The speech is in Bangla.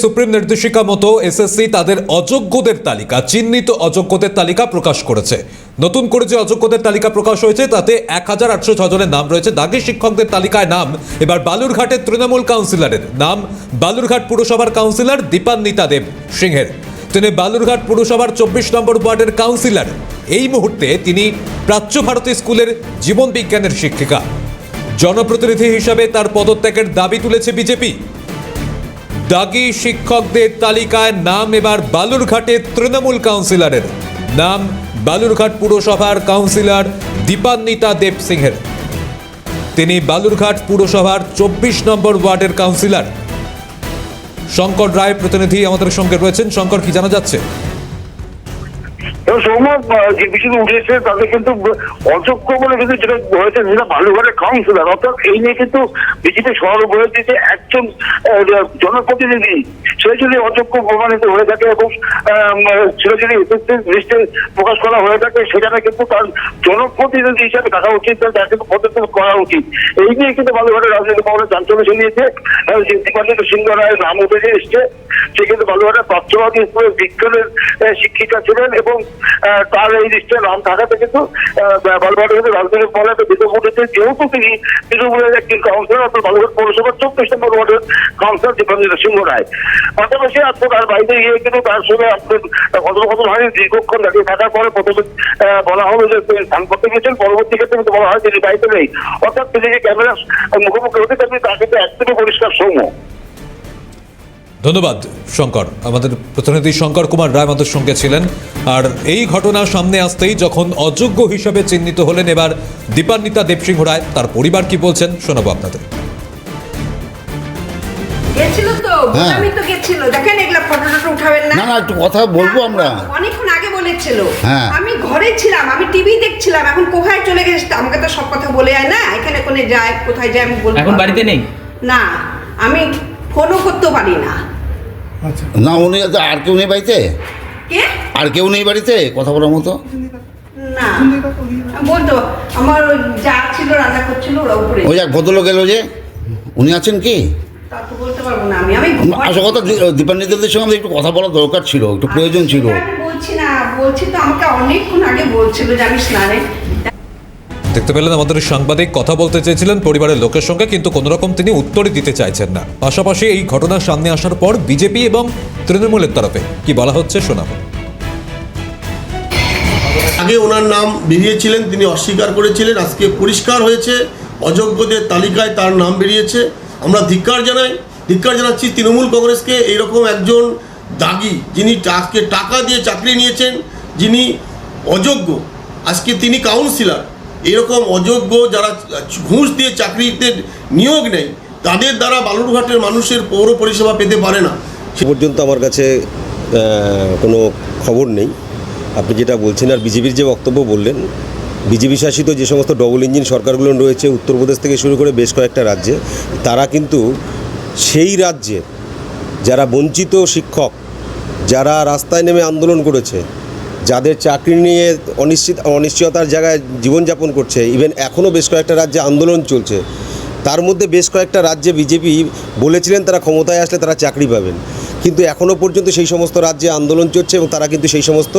সুপ্রিম নির্দেশিকা মতো এসএসসি তাদের অযোগ্যদের তালিকা, চিহ্নিত অযোগ্যদের তালিকা প্রকাশ করেছে। নতুন করে যে অযোগ্যদের তালিকা প্রকাশ হয়েছে তাতে 1806 জনের নাম রয়েছে। দাগি শিক্ষকদের তালিকায় নাম এবার বালুরঘাটের তৃণমূল কাউন্সিলরের নাম, বালুরঘাট পুরসভার কাউন্সিলর দীপান্বিতা দেব সিংহের। তিনি বালুরঘাট পুরসভার 24 নম্বর ওয়ার্ডের কাউন্সিলর। এই মুহূর্তে তিনি প্রাচ্য ভারতী স্কুলের জীবন বিজ্ঞানের শিক্ষিকা। জনপ্রতিনিধি হিসাবে তার পদত্যাগের দাবি তুলেছে বিজেপি। দাগি শিক্ষকদের তালিকায় নাম এবার বালুরঘাটের তৃণমূল কাউন্সিলরের নাম, বালুরঘাট পুরসভার কাউন্সিলর দীপান্বিতা দেব সিংহের। তিনি বালুরঘাট পুরসভার 24 নম্বর ওয়ার্ডের কাউন্সিলর। শঙ্কর রায় প্রতিনিধি আমাদের সঙ্গে রয়েছেন। শঙ্কর, কি জানা যাচ্ছে? যে বিষয়টি উঠেছে তাদের কিন্তু অযোগ্য বলে কিন্তু যেটা হয়েছে সেটা বালুরঘাটের কাউন্সিলর, অর্থাৎ এই নিয়ে কিন্তু বিজেপি সরব হয়েছে যে একজন জনপ্রতিনিধি সে যদি অযোগ্য প্রমাণিত হয়ে থাকে এবং সেটা যদি লিস্টে প্রকাশ করা হয়ে থাকে সেখানে কিন্তু তার জনপ্রতিনিধি হিসাবে থাকা উচিত, তার কিন্তু পদত্যাগ করা উচিত। এই নিয়ে কিন্তু বালুরঘাটের রাজনৈতিক মহলে চাঞ্চল্য ছড়িয়েছে। যে দীপান্বিতা সিংহ রায়ের নাম উঠে এসছে, সে কিন্তু বালুরঘাটের প্রাচ্যভারতী স্কুলের বিজ্ঞানের শিক্ষিকা ছিলেন এবং তার এই লিস্টে নাম থাকাতে কিন্তু বালুরঘাটে কিন্তু রাজনৈতিক মহলে একটা বিতর্ক উঠেছে, যেহেতু তিনি তৃণমূলের একটি কাউন্সিলর, অর্থাৎ বালুরঘাট পৌরসভার 24 নম্বর ওয়ার্ডের কাউন্সিলর দীপান্বিতা সিংহ রায়। পাশাপাশি আপনার তার বাইরে গিয়ে কিন্তু তার সঙ্গে আপনার কথোপকথন দীর্ঘক্ষণ দাঁড়িয়ে থাকার পরে প্রথমে বলা হলো যে তিনি স্থান করতে গিয়েছেন, পরবর্তী ক্ষেত্রে কিন্তু বলা হয় তিনি বাড়িতে নেই, অর্থাৎ তিনি যে ক্যামেরার মুখোমুখি হতে থাকবেন তার কিন্তু একদমই পরিষ্কার সৌম্য। ধন্যবাদ শঙ্কর। আমাদের প্রতিনিধি শঙ্কর কুমার রায় আমাদের সঙ্গে ছিলেন। আর এই ঘটনা সামনে আসতেই যখন অযোগ্য হিসেবে চিহ্নিত হলেন এবার দীপান্বিতা দেবসিংহ রায়, তার পরিবার কি বলছেন শোনাবো আপনাদের। গেছিল তো আমি তো গেছিল, দেখেন এগুলা ফটো উঠাবেন না। না একটু কথা বলবো আমরা। অনেকক্ষণ আগে বলেছিল, হ্যাঁ আমি ঘরে ছিলাম, আমি টিভি দেখছিলাম, এখন কোথায় চলে গেছে আমাকে তো সব কথা বলে যায় না, এখানে কোনে যায় কোথায় যায় আমি বলবো। এখন বাড়িতে নেই? না, আমি ফোনও করতে পারি না। না উনি আর কেউ নেই বাড়িতে? কে আর কেউ নেই বাড়িতে কথা বলার মতো? না বলতো আমার যা ছিল রান্না করছিল ওরা উপরে। ওই এক ভদ্রলোক গেল যে, উনি আছেন কি? তা তো বলতে পারবো না আমি। আসল কথা দীপান্বিতাদের সঙ্গে আমাদের একটু কথা বলা দরকার ছিল, একটু প্রয়োজন ছিল। বলছি না, বলছি তো আমাকে অনেকক্ষণ আগে বলছিল যে আমি স্নানে। দেখতে পেলেন আমাদের সাংবাদিক কথা বলতে চেয়েছিলেন পরিবারের লোকের সঙ্গে, কিন্তু কোনো রকম তিনি উত্তরই দিতে চাইছেন না। পাশাপাশি এই ঘটনা সামনে আসার পর বিজেপি এবং তৃণমূলের তরফে কি বলা হচ্ছে শোনাবো। আগে ওনার নাম বেরিয়েছিলেন, তিনি অস্বীকার করেছিলেন, আজকে পরিষ্কার হয়েছে অযোগ্যদের তালিকায় তার নাম বেরিয়েছে। আমরা ধিক্কার জানাচ্ছি তৃণমূল কংগ্রেসকে। এইরকম একজন দাগি যিনি আজকে টাকা দিয়ে চাকরি নিয়েছেন, যিনি অযোগ্য, আজকে তিনি কাউন্সিলর। এরকম অযোগ্য যারা ঘুষ দিয়ে চাকরিতে নিয়োগ নেয় তাদের দ্বারা বালুরঘাটের মানুষের পৌর পরিষেবা পেতে পারে না। সে পর্যন্ত আমার কাছে কোনো খবর নেই আপনি যেটা বলছেন। আর বিজেপির যে বক্তব্য বললেন, বিজেপি শাসিত যে সমস্ত ডবল ইঞ্জিন সরকারগুলো রয়েছে উত্তরপ্রদেশ থেকে শুরু করে বেশ কয়েকটা রাজ্যে, তারা কিন্তু সেই রাজ্যে যারা বঞ্চিত শিক্ষক, যারা রাস্তায় নেমে আন্দোলন করেছে, যাদের চাকরি নিয়ে অনিশ্চয়তার জায়গায় জীবনযাপন করছে, ইভেন এখনও বেশ কয়েকটা রাজ্যে আন্দোলন চলছে, তার মধ্যে বেশ কয়েকটা রাজ্যে বিজেপি বলেছিলেন তারা ক্ষমতায় আসলে তারা চাকরি পাবেন, কিন্তু এখনও পর্যন্ত সেই সমস্ত রাজ্যে আন্দোলন চলছে এবং তারা কিন্তু সেই সমস্ত